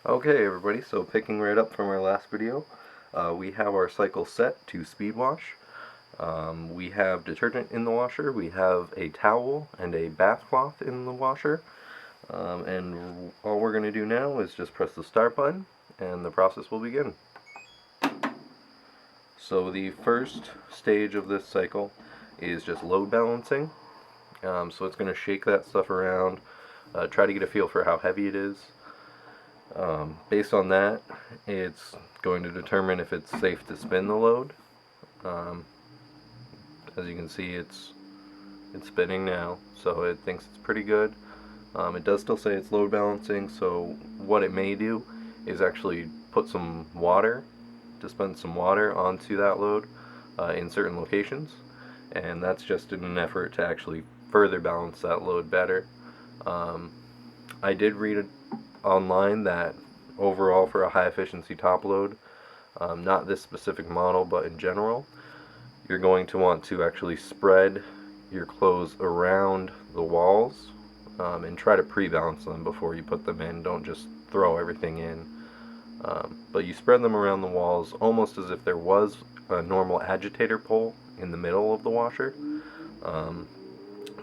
Okay everybody, so picking right up from our last video, we have our cycle set to speed wash. We have detergent in the washer, we have a towel and a bath cloth in the washer, and all we're going to do now is just press the start button and the process will begin. So the first stage of this cycle is just load balancing. So it's going to shake that stuff around, try to get a feel for how heavy it is. Based on that, it's going to determine if it's safe to spin the load. As you can see, it's spinning now, so it thinks it's pretty good. It does still say it's load balancing, so what it may do is actually put some water, dispense some water onto that load in certain locations, and that's just in an effort to actually further balance that load better. I did read online that overall for a high efficiency top load, not this specific model but in general, you're going to want to actually spread your clothes around the walls and try to pre-balance them before you put them in. Don't just throw everything in, but you spread them around the walls almost as if there was a normal agitator pole in the middle of the washer.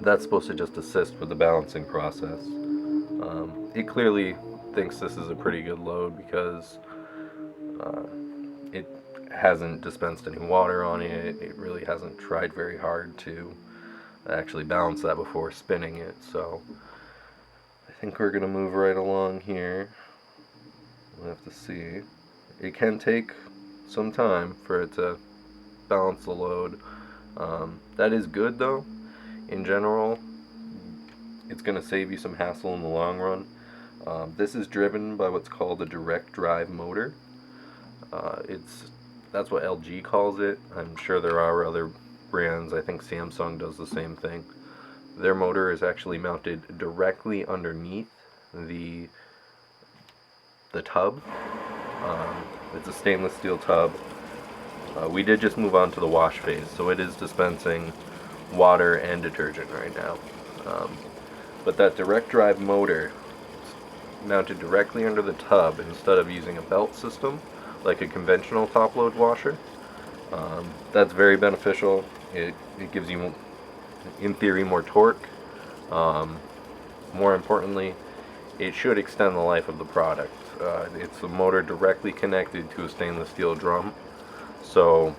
That's supposed to just assist with the balancing process. It clearly thinks this is a pretty good load because it hasn't dispensed any water on it. It really hasn't tried very hard to actually balance that before spinning it. So I think we're going to move right along here. We'll have to see. It can take some time for it to balance the load. That is good though. In general, it's going to save you some hassle in the long run. This is driven by what's called a direct drive motor. That's what LG calls it. I'm sure there are other brands. I think Samsung does the same thing. Their motor is actually mounted directly underneath the tub. It's a stainless steel tub. We did just move on to the wash phase, so it is dispensing water and detergent right now. But that direct drive motor is mounted directly under the tub instead of using a belt system like a conventional top load washer. That's very beneficial. It gives you, in theory, more torque. More importantly, it should extend the life of the product. It's a motor directly connected to a stainless steel drum, so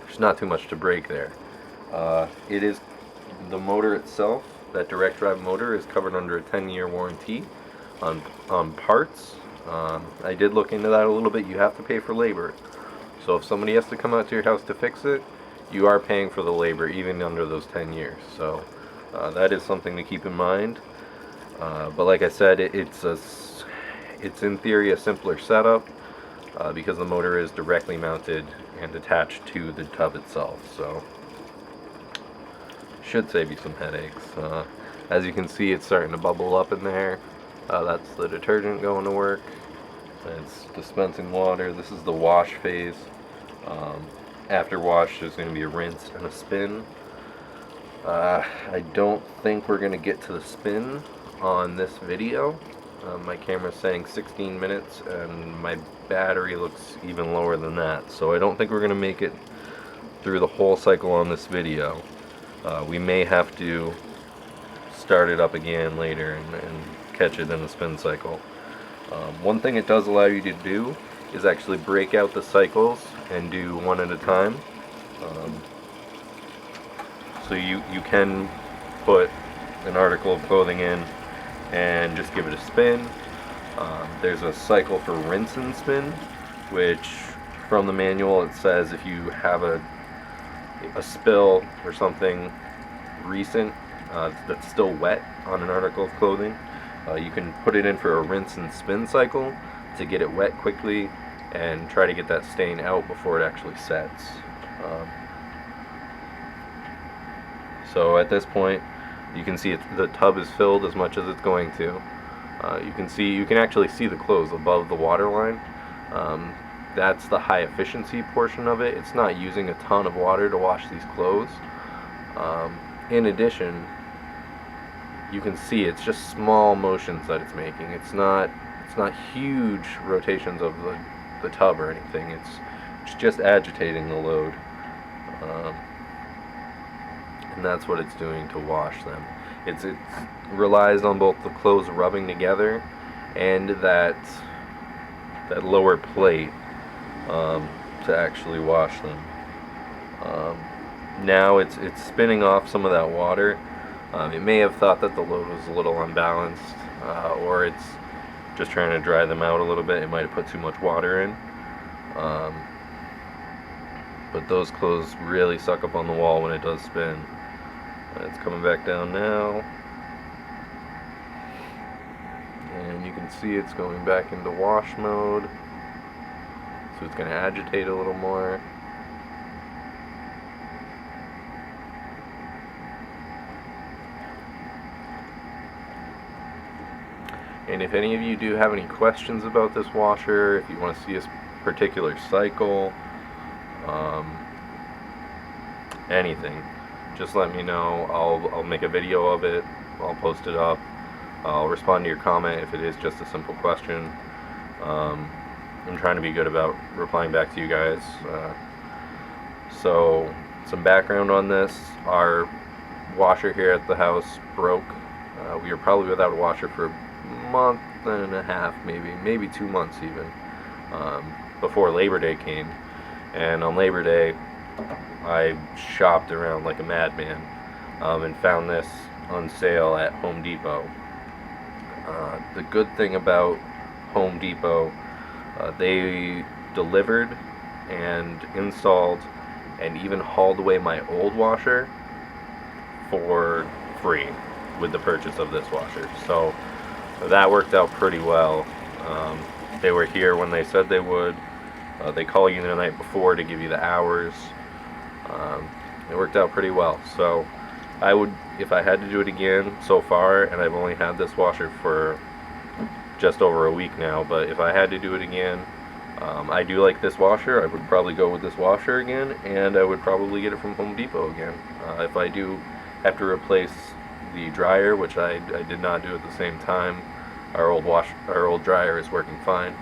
there's not too much to break there. It is the motor itself. That direct drive motor is covered under a 10-year warranty on parts. I did look into that a little bit. You have to pay for labor. So if somebody has to come out to your house to fix it, you are paying for the labor even under those 10 years. So that is something to keep in mind. But like I said, it's in theory a simpler setup because the motor is directly mounted and attached to the tub itself. So should save you some headaches. As you can see, it's starting to bubble up in there. That's the detergent going to work. It's dispensing water. This is the wash phase. After wash, there's going to be a rinse and a spin. I don't think we're going to get to the spin on this video. My camera's saying 16 minutes and my battery looks even lower than that, so I don't think we're going to make it through the whole cycle on this video. We may have to start it up again later and catch it in the spin cycle. One thing it does allow you to do is actually break out the cycles and do one at a time. So you can put an article of clothing in and just give it a spin. There's a cycle for rinse and spin, which from the manual it says if you have a spill or something recent that's still wet on an article of clothing, you can put it in for a rinse and spin cycle to get it wet quickly and try to get that stain out before it actually sets. So at this point you can see the tub is filled as much as it's going to. You can actually see the clothes above the water line. That's the high efficiency portion of it. It's not using a ton of water to wash these clothes. In addition, you can see it's just small motions that it's making. It's not it's not huge rotations of the tub or anything. It's just agitating the load, and that's what it's doing to wash them. It relies on both the clothes rubbing together and that lower plate to actually wash them. Now it's spinning off some of that water. It may have thought that the load was a little unbalanced, or it's just trying to dry them out a little bit. It might have put too much water in. But those clothes really suck up on the wall when it does spin. It's coming back down now. And you can see it's going back into wash mode. So it's going to agitate a little more. And if any of you do have any questions about this washer, if you want to see a particular cycle, anything, just let me know. I'll make a video of it. I'll post it up. I'll respond to your comment if it is just a simple question. I'm trying to be good about replying back to you guys. So some background on this: our washer here at the house broke. We were probably without a washer for a month and a half, maybe 2 months even, before Labor Day came. And on Labor Day, I shopped around like a madman and found this on sale at Home Depot. The good thing about Home Depot, they delivered and installed and even hauled away my old washer for free with the purchase of this washer. So that worked out pretty well. They were here when they said they would. They call you the night before to give you the hours. It worked out pretty well. So I would, if I had to do it again so far, and I've only had this washer for just over a week now, but if I had to do it again, I do like this washer. I would probably go with this washer again, and I would probably get it from Home Depot again. If I do have to replace the dryer, which I did not do at the same time, our old dryer is working fine.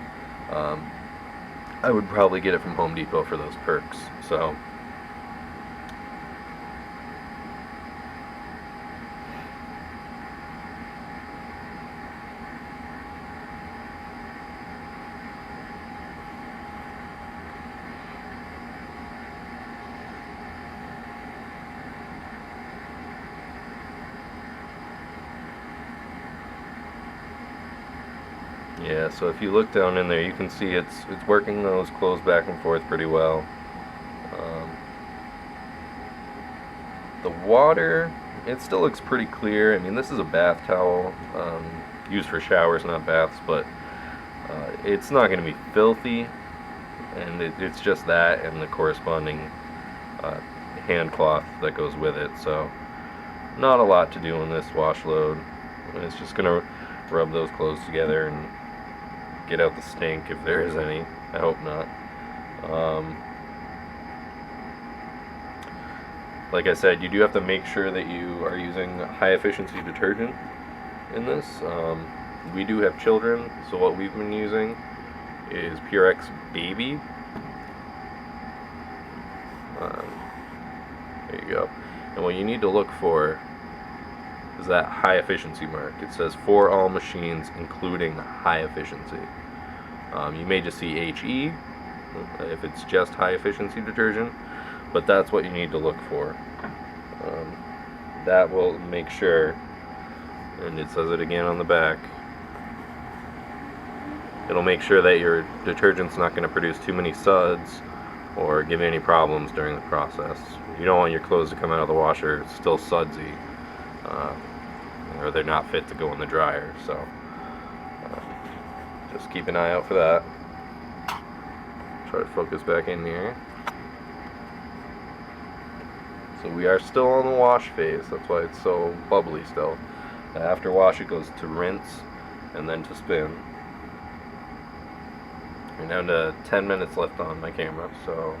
I would probably get it from Home Depot for those perks. So yeah, so if you look down in there, you can see it's working those clothes back and forth pretty well. The water, it still looks pretty clear. I mean, this is a bath towel used for showers, not baths, but it's not going to be filthy, and it's just that and the corresponding hand cloth that goes with it. So not a lot to do in this wash load. It's just going to rub those clothes together and get out the stink if there is any. I hope not. Like I said, you do have to make sure that you are using high efficiency detergent in this. We do have children, so what we've been using is Purex Baby. There you go. And what you need to look for is that high efficiency mark. It says for all machines including high efficiency. You may just see HE if it's just high efficiency detergent, but that's what you need to look for. That will make sure, and it says it again on the back, it'll make sure that your detergent's not going to produce too many suds or give you any problems during the process. You don't want your clothes to come out of the washer still sudsy, or they're not fit to go in the dryer. So just keep an eye out for that. Try to focus back in here. So we are still on the wash phase. That's why it's so bubbly still. After wash, it goes to rinse and then to spin. We're down to 10 minutes left on my camera, so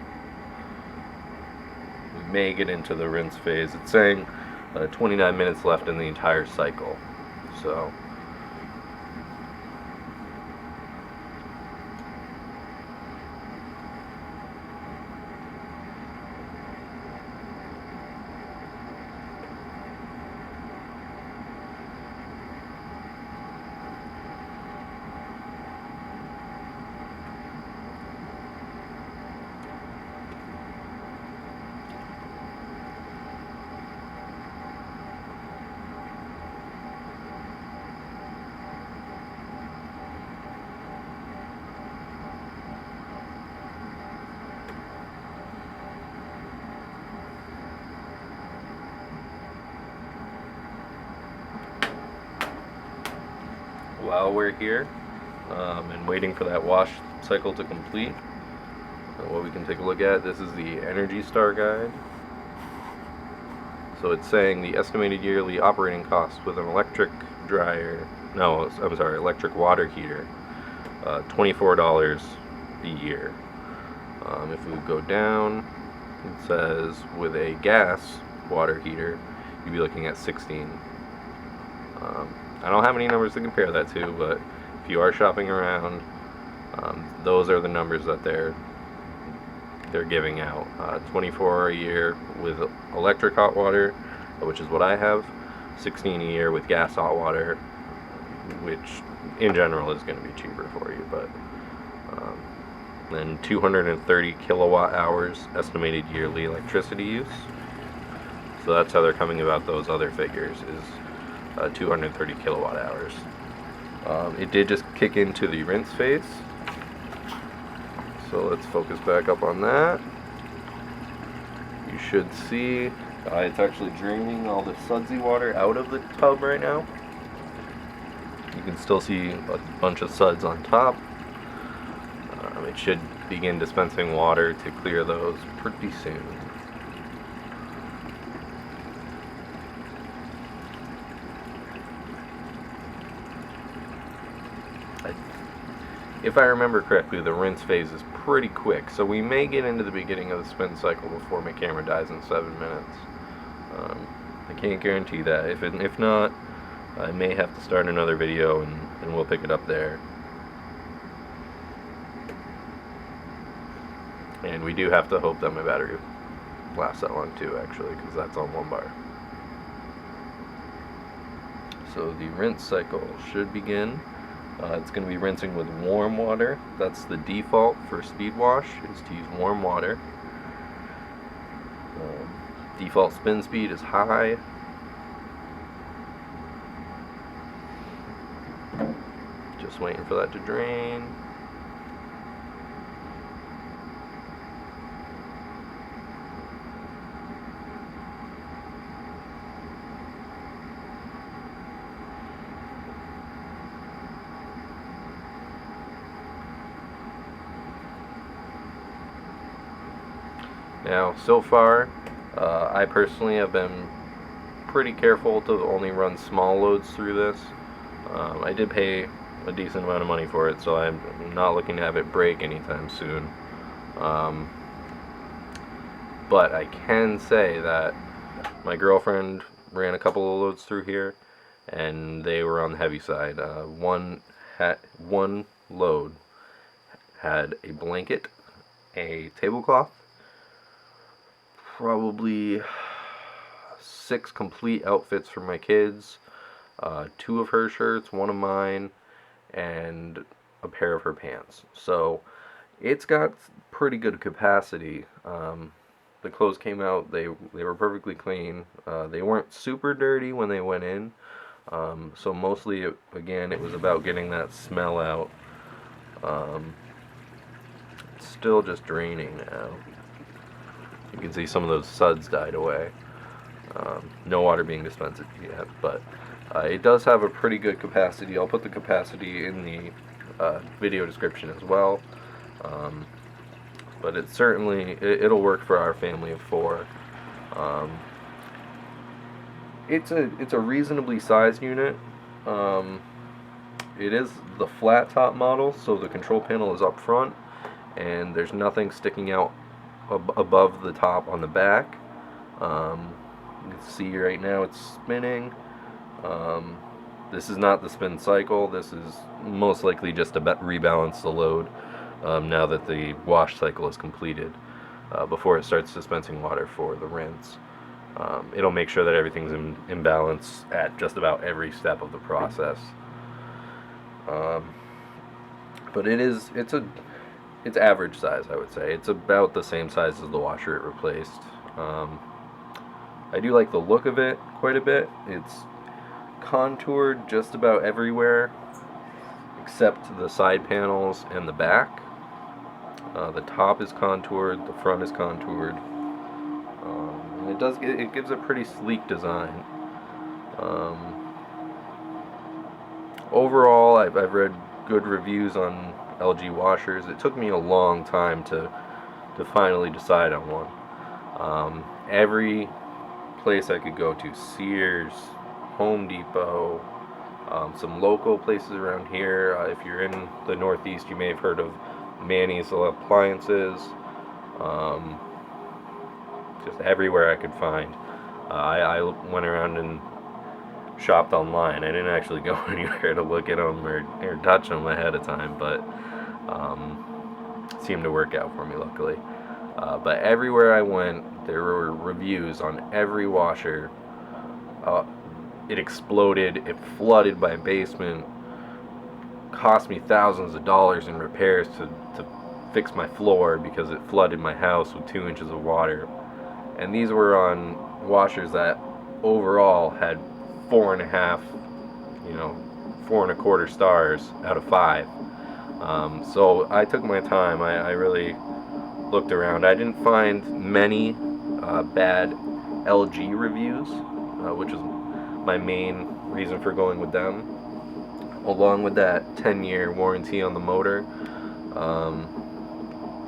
we may get into the rinse phase. It's saying 29 minutes left in the entire cycle. So while we're here and waiting for that wash cycle to complete, what we can take a look at, this is the Energy Star guide. So it's saying the estimated yearly operating cost with an electric dryer, no, I'm sorry, electric water heater, $24 a year. If we go down, it says with a gas water heater, you'd be looking at 16. I don't have any numbers to compare that to, but if you are shopping around, those are the numbers that they're giving out. 24 a year with electric hot water, which is what I have. 16 a year with gas hot water, which in general is going to be cheaper for you, but then 230 kilowatt hours estimated yearly electricity use. So that's how they're coming about those other figures, is 230 kilowatt hours. It did just kick into the rinse phase. So let's focus back up on that. You should see it's actually draining all the sudsy water out of the tub right now. You can still see a bunch of suds on top. It should begin dispensing water to clear those pretty soon. If I remember correctly, the rinse phase is pretty quick, so we may get into the beginning of the spin cycle before my camera dies in 7 minutes. I can't guarantee that. If not, I may have to start another video and we'll pick it up there. And we do have to hope that my battery lasts that long too, actually, because that's on 1 bar. So the rinse cycle should begin. It's going to be rinsing with warm water. That's the default for speed wash, is to use warm water. Default spin speed is high. Just waiting for that to drain. Now, so far, I personally have been pretty careful to only run small loads through this. I did pay a decent amount of money for it, so I'm not looking to have it break anytime soon. But I can say that my girlfriend ran a couple of loads through here, and they were on the heavy side. One load had a blanket, a tablecloth, probably 6 complete outfits for my kids, 2 of her shirts, 1 of mine, and a pair of her pants. So it's got pretty good capacity. The clothes came out, they were perfectly clean. They weren't super dirty when they went in. So mostly, again, it was about getting that smell out. It's still just draining now. You can see some of those suds died away. No water being dispensed yet, but it does have a pretty good capacity. I'll put the capacity in the video description as well. But it certainly, it'll work for our family of 4. It's a reasonably sized unit. It is the flat top model, so the control panel is up front, and there's nothing sticking out above the top on the back. You can see right now it's spinning. This is not the spin cycle. This is most likely just to rebalance the load now that the wash cycle is completed, before it starts dispensing water for the rinse. It'll make sure that everything's in balance at just about every step of the process. But it's average size, I would say. It's about the same size as the washer it replaced. I do like the look of it quite a bit. It's contoured just about everywhere except the side panels and the back. The top is contoured, the front is contoured. And it gives a pretty sleek design. overall, I've read good reviews on LG washers. It took me a long time to finally decide on one. Every place I could go to, Sears, Home Depot, some local places around here. If you're in the Northeast, you may have heard of Manny's Appliances. Um, just everywhere I could find. I went around and shopped online. I didn't actually go anywhere to look at them or touch them ahead of time, but it seemed to work out for me, luckily. But everywhere I went, there were reviews on every washer. It exploded, it flooded my basement, cost me thousands of dollars in repairs to fix my floor because it flooded my house with 2 inches of water. And these were on washers that overall had 4.5, 4.25 stars out of 5. So I took my time. I really looked around. I didn't find many bad LG reviews, which is my main reason for going with them. Along with that 10-year warranty on the motor,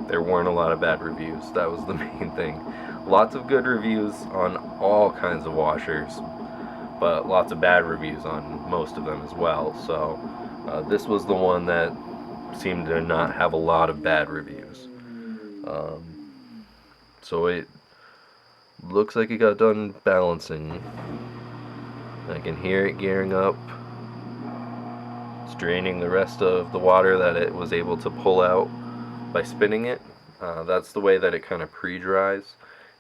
there weren't a lot of bad reviews. That was the main thing. Lots of good reviews on all kinds of washers, but lots of bad reviews on most of them as well. So this was the one that seemed to not have a lot of bad reviews. So it looks like it got done balancing. I can hear it gearing up. It's draining the rest of the water that it was able to pull out by spinning it. That's the way that it kind of pre-dries.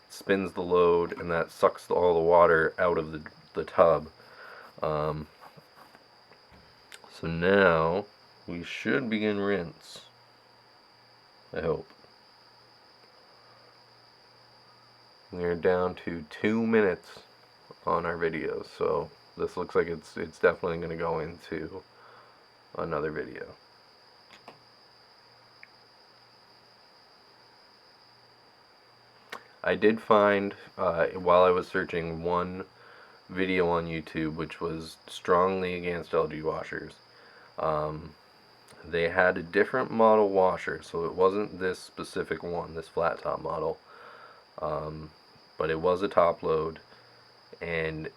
It spins the load, and that sucks all the water out of the tub. So now we should begin rinse. I hope. We're down to 2 minutes on our videos, so this looks like it's definitely going to go into another video. I did find, while I was searching, one video on YouTube which was strongly against LG washers. They had a different model washer, so it wasn't this specific one, this flat top model, but it was a top load, and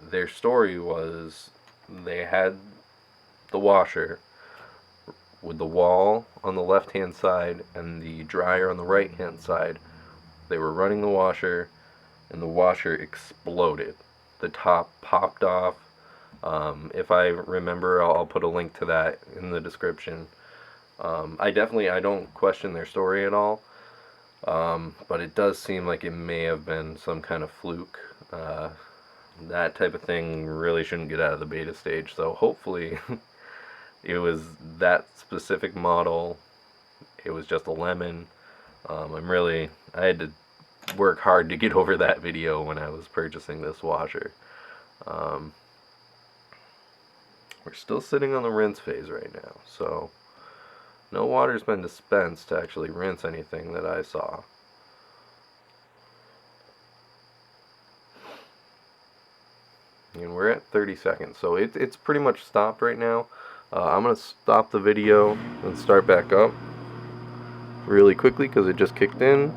their story was they had the washer with the wall on the left hand side and the dryer on the right hand side. They were running the washer, and the washer exploded. The top popped off. If I remember, I'll put a link to that in the description. I don't question their story at all, but it does seem like it may have been some kind of fluke. That type of thing really shouldn't get out of the beta stage, so hopefully it was that specific model. It was just a lemon. I had to work hard to get over that video when I was purchasing this washer. We're still sitting on the rinse phase right now, so no water's been dispensed to actually rinse anything that I saw. And we're at 30 seconds, so it's pretty much stopped right now. I'm going to stop the video and start back up really quickly because it just kicked in.